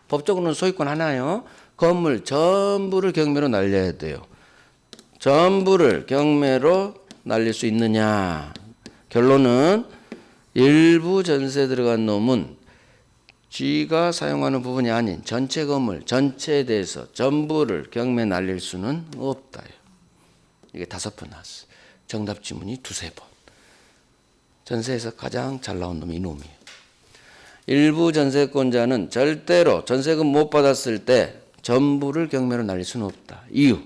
법적으로는 소유권 하나요. 건물 전부를 경매로 날려야 돼요. 전부를 경매로 날릴 수 있느냐. 결론은 일부 전세 들어간 놈은 쥐가 사용하는 부분이 아닌 전체 건물 전체에 대해서 전부를 경매 날릴 수는 없다. 이게 5번 나왔어요. 정답 지문이 2-3번. 전세에서 가장 잘 나온 놈이 이놈이에요. 일부 전세권자는 절대로 전세금 못 받았을 때 전부를 경매로 날릴 수는 없다. 이유.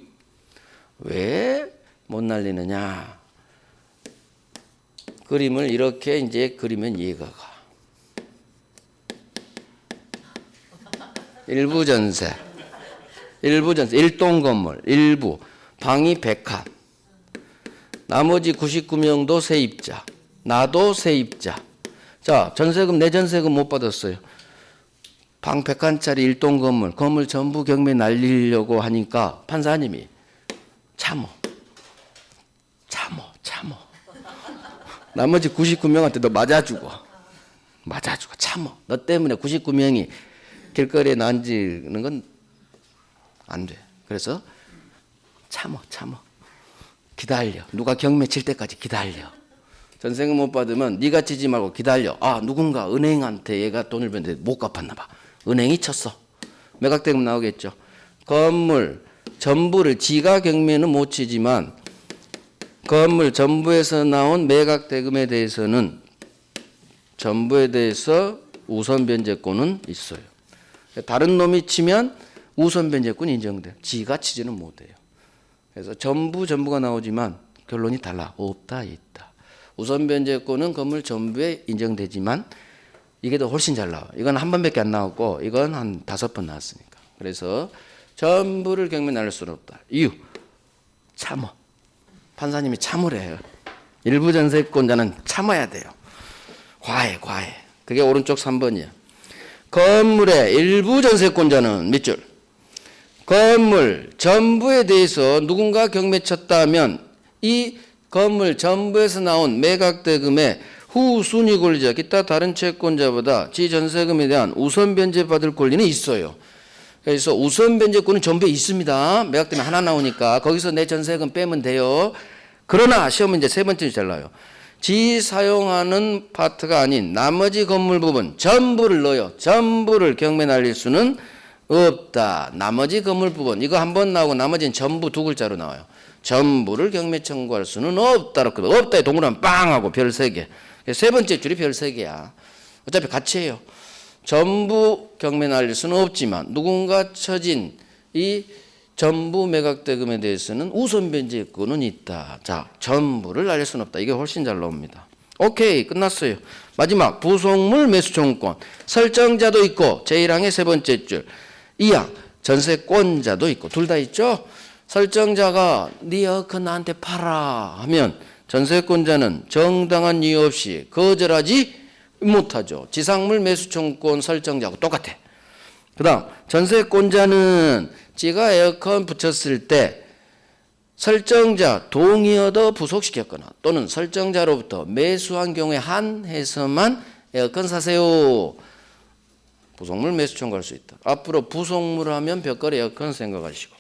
왜 못 날리느냐. 그림을 이렇게 이제 그리면 이해가 가. 일부 전세, 1동 건물, 일부, 방이 100칸, 나머지 99명도 세입자, 나도 세입자. 자, 전세금, 내 전세금 못 받았어요. 방 100칸짜리 1동 건물 전부 경매 날리려고 하니까 판사님이 참어. 나머지 99명한테 너 맞아주고, 참어. 너 때문에 99명이 길거리에 난지는 건 안 돼. 그래서 참어. 기다려. 누가 경매 칠 때까지 기다려. 전세금 못 받으면 네가 치지 말고 기다려. 아, 누군가 은행한테 얘가 돈을 줬는데 못 갚았나 봐. 은행이 쳤어. 매각대금 나오겠죠. 건물 전부를 지가 경매는 못 치지만 건물 전부에서 나온 매각 대금에 대해서는 전부에 대해서 우선 변제권은 있어요. 다른 놈이 치면 우선 변제권 인정돼요. 지가 치지는 못해요. 그래서 전부가 나오지만 결론이 달라. 없다, 있다. 우선 변제권은 건물 전부에 인정되지만 이게 더 훨씬 잘 나와요. 이건 한 번밖에 안 나왔고 이건 한 5번 나왔으니까. 그래서 전부를 경매 날릴 수는 없다. 이유 참어. 판사님이 참으래요. 일부 전세권자는 참아야 돼요. 과해. 그게 오른쪽 3번이야. 건물의 일부 전세권자는 밑줄. 건물 전부에 대해서 누군가 경매 쳤다 하면 이 건물 전부에서 나온 매각 대금의 후순위 권리자 기타 다른 채권자보다 지 전세금에 대한 우선 변제 받을 권리는 있어요. 그래서 우선 변제권은 전부에 있습니다. 매각 대금 하나 나오니까 거기서 내 전세금 빼면 돼요. 그러나 시험은 이제 세 번째 잘라요. 지 사용하는 파트가 아닌 나머지 건물 부분 전부를 넣어요. 전부를 경매 날릴 수는 없다. 나머지 건물 부분 이거 한 번 나오고 나머지는 전부 두 글자로 나와요. 전부를 경매 청구할 수는 없다. 없다에 동그라미 빵 하고 별 3개. 세 번째 줄이 별 3개야. 어차피 같이 해요. 전부 경매 날릴 수는 없지만 누군가 처진 이 전부 매각 대금에 대해서는 우선 변제권은 있다. 자, 전부를 날릴 수는 없다. 이게 훨씬 잘 나옵니다. 오케이, 끝났어요. 마지막 부속물 매수 청구권. 설정자도 있고 제1항의 세 번째 줄 2항 전세권자도 있고 둘 다 있죠. 설정자가 네 에어컨 나한테 팔아 하면 전세권자는 정당한 이유 없이 거절하지 못하죠. 지상물 매수 청구권 설정자하고 똑같아. 그 다음 전세권자는 지가 에어컨 붙였을 때 설정자 동의 얻어 부속시켰거나 또는 설정자로부터 매수한 경우에 한해서만 에어컨 사세요. 부속물 매수 청구할 수 있다. 앞으로 부속물 하면 벽걸이 에어컨 생각하시고.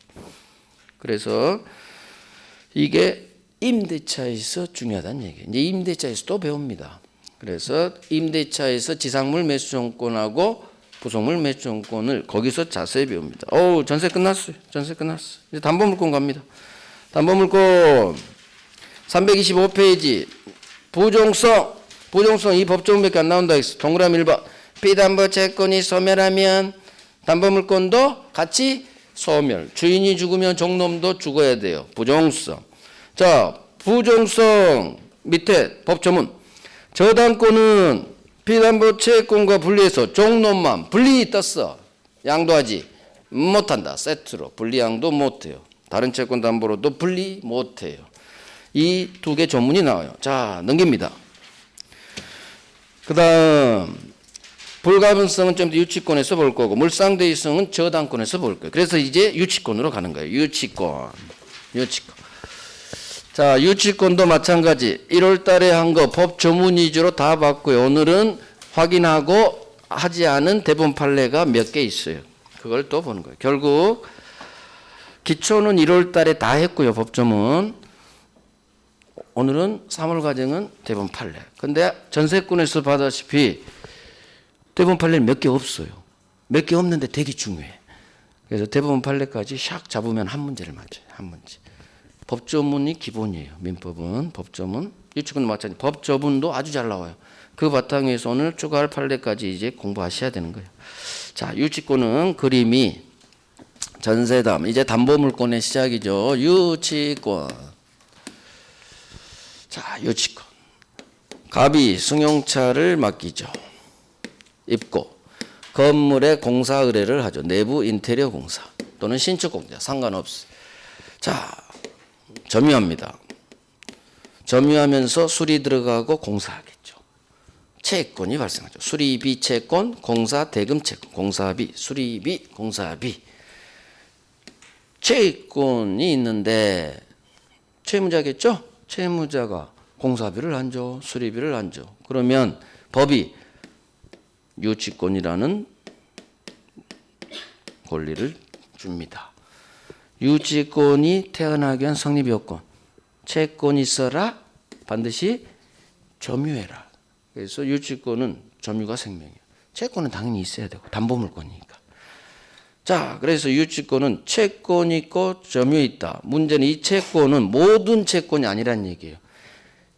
그래서 이게 임대차에서 중요하다는 얘기예요. 이제 임대차에서 또 배웁니다. 그래서 임대차에서 지상물 매수 청구권하고 부속물 매수 청구권을 거기서 자세히 배웁니다. 전세 끝났어요. 이제 담보물권 갑니다. 담보물권 325페이지 부종성 이 법조문밖에 안 나온다 했어. 동그라미 1번 피담보 채권이 소멸하면 담보물권도 같이 소멸. 주인이 죽으면 종놈도 죽어야 돼요. 부종성. 자, 부종성 밑에 법조문. 저당권은 피담보 채권과 분리해서 종놈만 분리 떴어. 양도하지 못한다. 세트로 분리양도 못해요. 다른 채권 담보로도 분리 못해요. 이 두 개 조문이 나와요. 자, 넘깁니다. 그 다음 불가분성은 좀 더 유치권에서 볼 거고 물상대위성은 저당권에서 볼 거예요. 그래서 이제 유치권으로 가는 거예요. 유치권. 자, 유치권도 마찬가지 1월 달에 한 거 법 조문 위주로 다 봤고요. 오늘은 확인하고 하지 않은 대본 판례가 몇 개 있어요. 그걸 또 보는 거예요. 결국 기초는 1월 달에 다 했고요. 법 조문. 오늘은 3월 과정은 대본 판례. 근데 전세권에서 봐다시피 대본 판례는 몇 개 없어요. 몇 개 없는데 되게 중요해. 그래서 대본 판례까지 샥 잡으면 한 문제를 맞춰요. 한 문제. 법조문이 기본이에요. 민법은 법조문. 유치권도 마찬가지. 법조문도 아주 잘 나와요. 그 바탕에서 오늘 추가할 판례까지 이제 공부하셔야 되는 거예요. 자, 유치권은 그림이 전세담. 이제 담보물권의 시작이죠. 유치권. 자, 유치권. 갑이 승용차를 맡기죠. 입고 건물에 공사 의뢰를 하죠. 내부 인테리어 공사 또는 신축 공사 상관없어요. 자, 점유합니다. 점유하면서 수리 들어가고 공사하겠죠. 채권이 발생하죠. 수리비 채권, 공사 대금 채권, 공사비, 수리비, 공사비. 채권이 있는데 채무자겠죠? 채무자가 공사비를 안 줘, 수리비를 안 줘. 그러면 법이 유치권이라는 권리를 줍니다. 유치권이 태어나기 위한 성립요건. 채권이 있어라 반드시 점유해라. 그래서 유치권은 점유가 생명이에요. 채권은 당연히 있어야 되고 담보물권이니까. 자, 그래서 유치권은 채권 있고 점유 있다. 문제는 이 채권은 모든 채권이 아니란 얘기예요.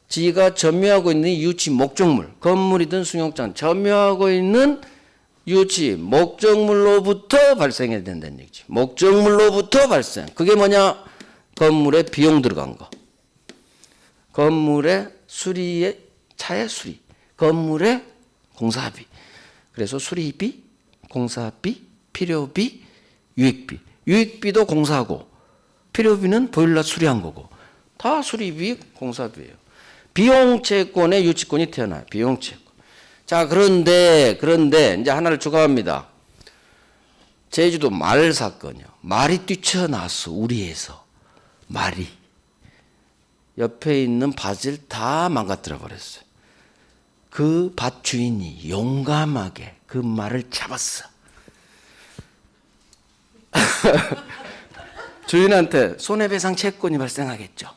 지가 점유하고 있는 유치 목적물, 건물이든 승용차든 점유하고 있는 유치 목적물로부터 발생해야 된다는 얘기지. 목적물로부터 발생. 그게 뭐냐? 건물에 비용 들어간 거. 건물의 수리에 차의 수리. 건물의 공사비. 그래서 수리비, 공사비, 필요비, 유익비. 유익비도 공사고 필요비는 보일러 수리한 거고 다 수리비, 공사비예요. 비용 채권에 유치권이 태어나요. 비용 채권. 자, 그런데 이제 하나를 추가합니다. 제주도 말 사건이요. 말이 뛰쳐나왔어. 우리에서 말이 옆에 있는 밭을 다 망가뜨려 버렸어요. 그 밭 주인이 용감하게 그 말을 잡았어. 주인한테 손해배상 채권이 발생하겠죠.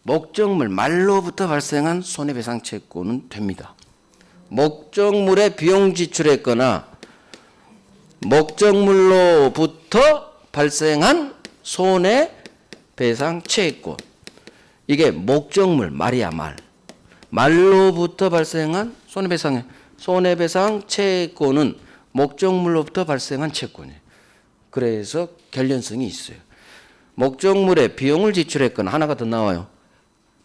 목적물 말로부터 발생한 손해배상 채권은 됩니다. 목적물에 비용 지출했거나 목적물로부터 발생한 손해배상 채권. 이게 목적물 말이야 말. 말로부터 발생한 손해배상 채권은 목적물로부터 발생한 채권이에요. 그래서 결련성이 있어요. 목적물에 비용을 지출했거나 하나가 더 나와요.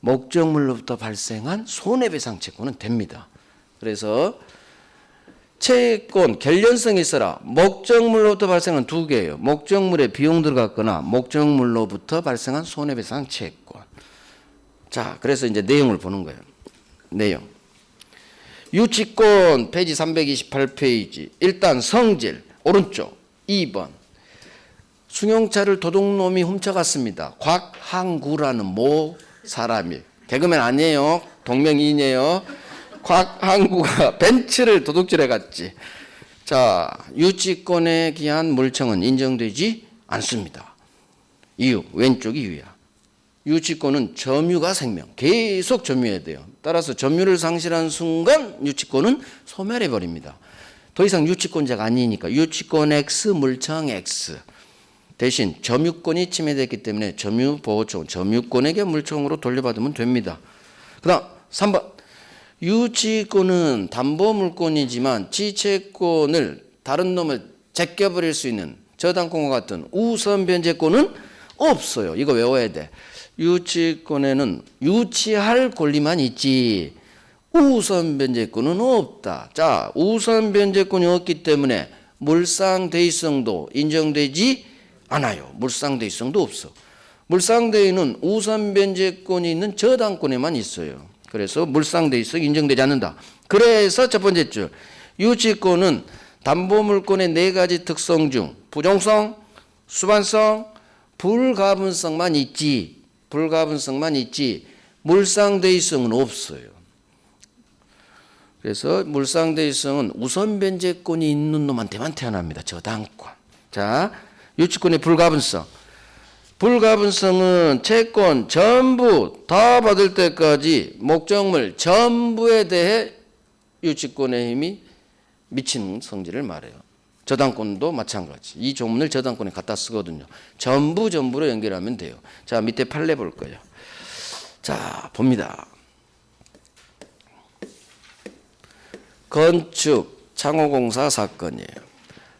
목적물로부터 발생한 손해배상 채권은 됩니다. 그래서 채권 결련성이 있어라. 목적물로부터 발생한 두 개예요. 목적물에 비용 들어갔거나 목적물로부터 발생한 손해배상 채권. 자, 그래서 이제 내용을 보는 거예요. 내용. 유치권 페이지 328페이지. 일단 성질 오른쪽 2번. 승용차를 도둑놈이 훔쳐갔습니다. 곽항구라는 모 사람이. 개그맨 아니에요. 동명이인이에요. 곽항구가 벤츠를 도둑질해 갔지. 자, 유치권에 기한 물청은 인정되지 않습니다. 이유, 왼쪽 이유야. 유치권은 점유가 생명. 계속 점유해야 돼요. 따라서 점유를 상실한 순간 유치권은 소멸해 버립니다. 더 이상 유치권자가 아니니까 유치권 X, 물청 X. 대신 점유권이 침해됐기 때문에 점유보호권, 점유권에게 물청으로 돌려받으면 됩니다. 그 다음 3번. 유치권은 담보물권이지만 지채권을 다른 놈을 제껴버릴 수 있는 저당권과 같은 우선변제권은 없어요. 이거 외워야 돼. 유치권에는 유치할 권리만 있지 우선변제권은 없다. 자, 우선변제권이 없기 때문에 물상대의성도 인정되지 않아요. 물상대의성도 없어. 물상대의는 우선변제권이 있는 저당권에만 있어요. 그래서 물상대의성 인정되지 않는다. 그래서 첫 번째 줄 유치권은 담보물권의 네 가지 특성 중 부종성, 수반성, 불가분성만 있지 물상대의성은 없어요. 그래서 물상대의성은 우선변제권이 있는 놈한테만 태어납니다. 저당권. 자, 유치권의 불가분성. 불가분성은 채권 전부 다 받을 때까지 목적물 전부에 대해 유치권의 힘이 미치는 성질을 말해요. 저당권도 마찬가지. 이 조문을 저당권에 갖다 쓰거든요. 전부로 연결하면 돼요. 자, 밑에 판례 볼 거예요. 자, 봅니다. 건축 창호공사 사건이에요.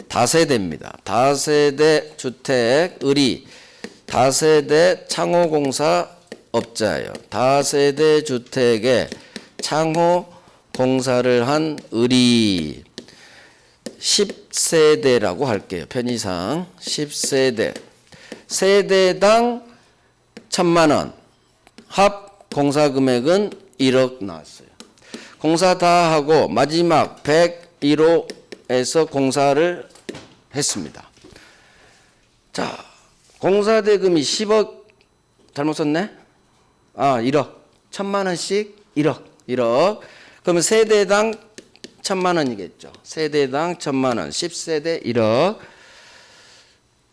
다세대입니다. 다세대 주택 의리. 다세대 창호공사 업자예요. 다세대 주택에 창호공사를 한 의리. 10세대라고 할게요. 편의상 10세대. 세대당 1,000만 원. 합 공사 금액은 1억 나왔어요. 공사 다 하고 마지막 101호에서 공사를 했습니다. 자, 공사 대금이 10억 잘못 썼네? 1억. 1,000만 원씩 1억. 그러면 세대당 1,000만 원이겠죠. 세대당 1,000만 원. 10세대 1억.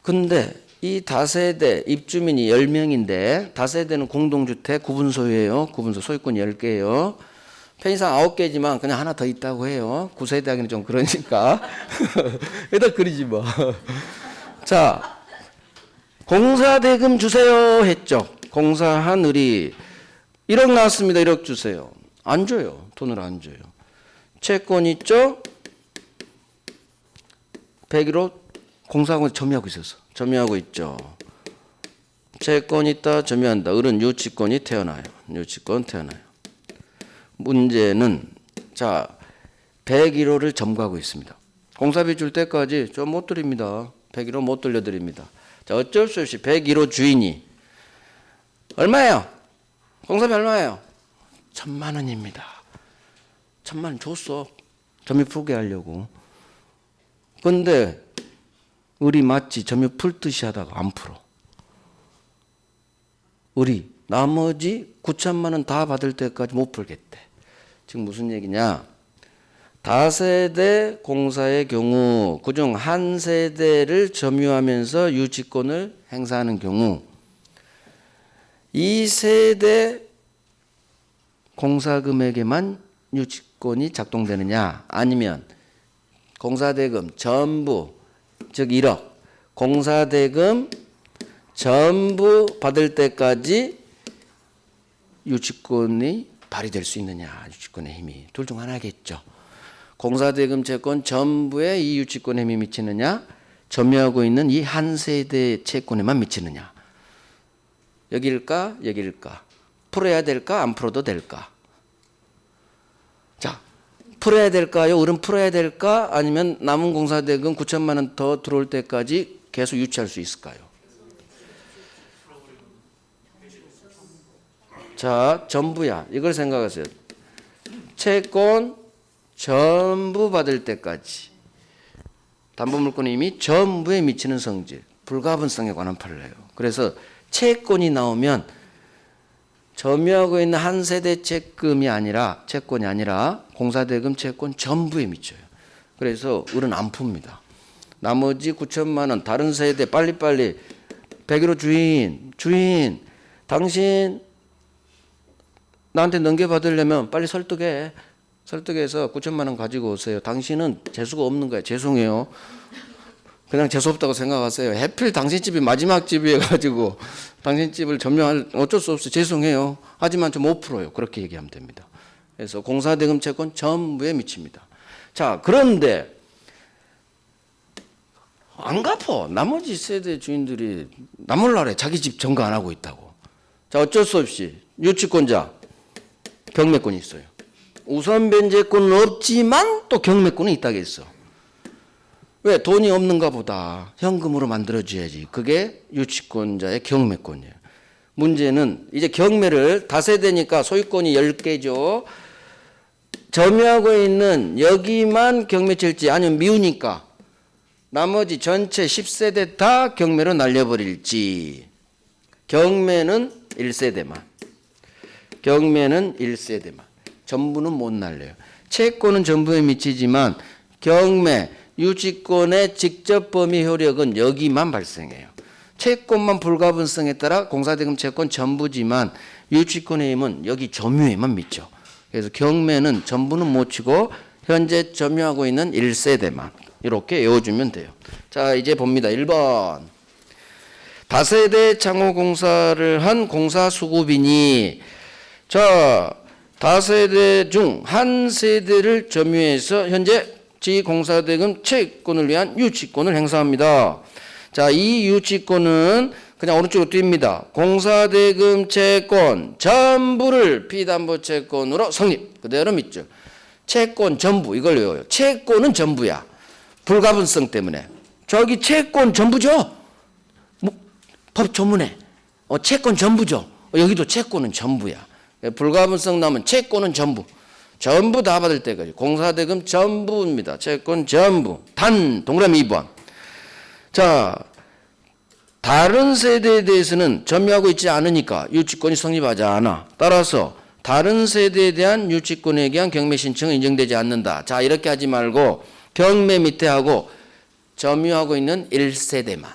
근데 이 다세대 입주민이 10명인데 다세대는 공동주택 구분소유예요. 구분소 소유권 10개예요. 편의상 9개지만 그냥 하나 더 있다고 해요. 9세대 하기는 좀 그러니까. 여기다 그리지 뭐. 자, 공사대금 주세요 했죠. 공사한 의리 1억 나왔습니다. 1억 주세요. 안 줘요. 돈을 안 줘요. 채권 있죠? 101호 공사하고 점유하고 있어서 점유하고 있죠. 채권 있다 점유한다. 을은 유치권이 태어나요. 유치권 태어나요. 문제는 자 101호를 점거하고 있습니다. 공사비 줄 때까지 좀 못 드립니다. 101호 못 돌려드립니다. 자 어쩔 수 없이 101호 주인이 얼마예요? 공사비 얼마예요? 1,000만 원입니다. 1,000만 원 줬어. 점유 포기하려고. 근데 을이 맞지 점유 풀 듯이 하다가 안 풀어. 을이 나머지 9천만 원 다 받을 때까지 못 풀겠대. 지금 무슨 얘기냐? 다세대 공사의 경우 그중 한 세대를 점유하면서 유치권을 행사하는 경우 이 세대 공사금액에만 유치권이 작동되느냐 아니면 공사대금 전부 즉 1억 공사대금 전부 받을 때까지 유치권이 발휘될 수 있느냐. 유치권의 힘이 둘 중 하나겠죠. 공사대금 채권 전부에 이 유치권의 힘이 미치느냐 점유하고 있는 이 한 세대 채권에만 미치느냐. 여기일까 여기일까. 풀어야 될까 안 풀어도 될까. 자 풀어야 될까요? 을은 풀어야 될까 아니면 남은 공사대금 9천만 원 더 들어올 때까지 계속 유치할 수 있을까요? 자, 전부야. 이걸 생각하세요. 채권 전부 받을 때까지 담보물권의 힘이 전부에 미치는 성질, 불가분성에 관한 판례예요. 그래서 채권이 나오면 점유하고 있는 한 세대 채권이 아니라 공사대금 채권 전부에 미쳐요. 그래서 을은 안 풉니다. 나머지 9천만 원 다른 세대 빨리빨리 101호 주인 당신 나한테 넘겨받으려면 빨리 설득해서 9천만 원 가지고 오세요. 당신은 재수가 없는 거예요. 죄송해요. 그냥 재수 없다고 생각하세요. 해필 당신 집이 마지막 집이어 가지고 당신 집을 점유할 어쩔 수 없어요. 죄송해요. 하지만 좀 못 풀어요. 그렇게 얘기하면 됩니다. 그래서 공사대금 채권 전부에 미칩니다. 자, 그런데 안 갚어. 나머지 세대 주인들이 나몰라래. 자기 집 점거 안 하고 있다고. 자, 어쩔 수 없이 유치권자 경매권이 있어요. 우선 변제권은 없지만 또 경매권은 있다겠어. 왜? 돈이 없는가 보다. 현금으로 만들어줘야지. 그게 유치권자의 경매권이에요. 문제는 이제 경매를 다세대니까 소유권이 10개죠. 점유하고 있는 여기만 경매 칠지 아니면 미우니까 나머지 전체 10세대 다 경매로 날려버릴지. 경매는 1세대만. 전부는 못 날려요. 채권은 전부에 미치지만 경매, 유치권의 직접 범위 효력은 여기만 발생해요. 채권만 불가분성에 따라 공사대금 채권 전부지만 유치권의 힘은 여기 점유에만 미쳐. 그래서 경매는 전부는 못 치고 현재 점유하고 있는 1세대만 이렇게 외워주면 돼요. 자 이제 봅니다. 1번 다세대 창호공사를 한 공사수급인이 자 다세대 중 한 세대를 점유해서 현재 지공사대금 채권을 위한 유치권을 행사합니다. 자, 이 유치권은 그냥 오른쪽으로 뜁니다. 공사대금 채권 전부를 피담보채권으로 성립. 그대로 믿죠. 채권 전부 이걸 외워요. 채권은 전부야. 불가분성 때문에. 저기 채권 전부죠? 뭐, 법 조문에 채권 전부죠. 여기도 채권은 전부야. 불가분성 나면 채권은 전부 다 받을 때까지 공사대금 전부입니다. 채권 전부 단 동그라미 2번. 자 다른 세대에 대해서는 점유하고 있지 않으니까 유치권이 성립하지 않아. 따라서 다른 세대에 대한 유치권에 대한 경매 신청은 인정되지 않는다. 자 이렇게 하지 말고 경매 밑에 하고 점유하고 있는 1세대만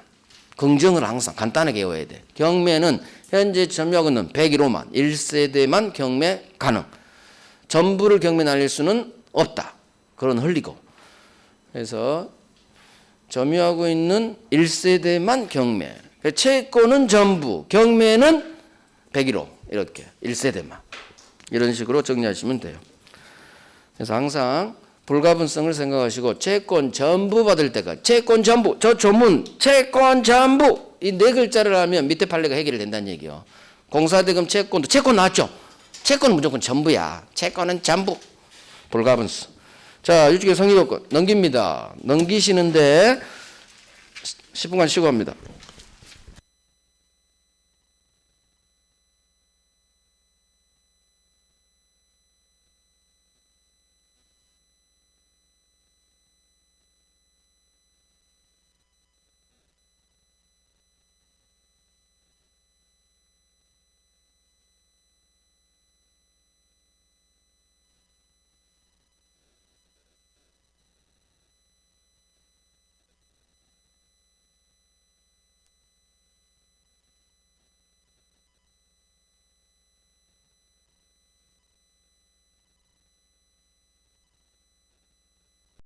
긍정을 항상 간단하게 외워야 돼. 경매는 현재 점유하고 있는 101호만 1세대만 경매 가능. 전부를 경매 날릴 수는 없다. 그런 흘리고. 그래서 점유하고 있는 1세대만 경매. 채권은 전부, 경매는 101호. 이렇게 1세대만. 이런 식으로 정리하시면 돼요. 그래서 항상 불가분성을 생각하시고 채권 전부 받을 때가 채권 전부, 저 조문 채권 전부 이 네 글자를 하면 밑에 판례가 해결이 된다는 얘기요. 공사대금 채권도 채권 나왔죠. 채권은 무조건 전부야. 채권은 전부. 불가분성. 자, 이쪽에 성의조건 넘깁니다. 넘기시는데 10분간 쉬고 합니다.